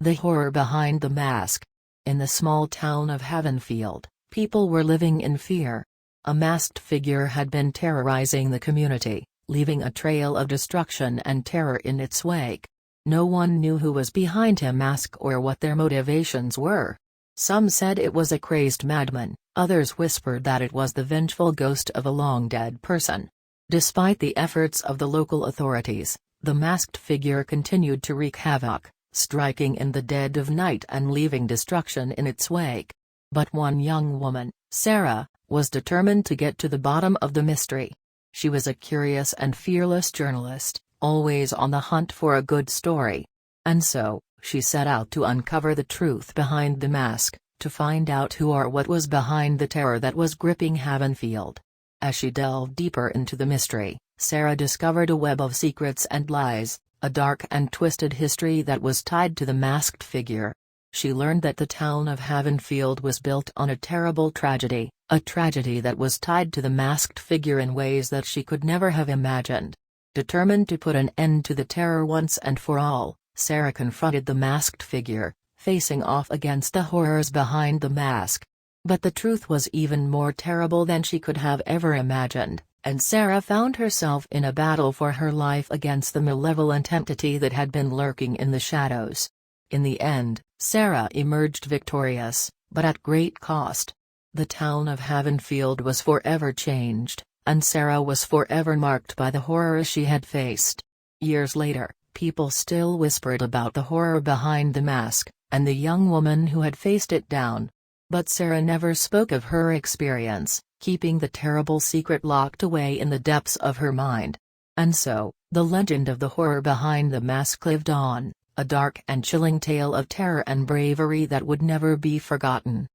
The horror behind the mask. In the small town of Havenfield, people were living in fear. A masked figure had been terrorizing the community, leaving a trail of destruction and terror in its wake. No one knew who was behind his mask or what their motivations were. Some said it was a crazed madman, others whispered that it was the vengeful ghost of a long-dead person. Despite the efforts of the local authorities, the masked figure continued to wreak havoc, striking in the dead of night and leaving destruction in its wake. But one young woman, Sarah, was determined to get to the bottom of the mystery. She was a curious and fearless journalist, always on the hunt for a good story. And so, she set out to uncover the truth behind the mask, to find out who or what was behind the terror that was gripping Havenfield. As she delved deeper into the mystery, Sarah discovered a web of secrets and lies, a dark and twisted history that was tied to the masked figure. She learned that the town of Havenfield was built on a terrible tragedy, a tragedy that was tied to the masked figure in ways that she could never have imagined. Determined to put an end to the terror once and for all, Sarah confronted the masked figure, facing off against the horrors behind the mask. But the truth was even more terrible than she could have ever imagined, and Sarah found herself in a battle for her life against the malevolent entity that had been lurking in the shadows. In the end, Sarah emerged victorious, but at great cost. The town of Havenfield was forever changed, and Sarah was forever marked by the horrors she had faced. Years later, people still whispered about the horror behind the mask, and the young woman who had faced it down. But Sarah never spoke of her experience, keeping the terrible secret locked away in the depths of her mind. And so, the legend of the horror behind the mask lived on, a dark and chilling tale of terror and bravery that would never be forgotten.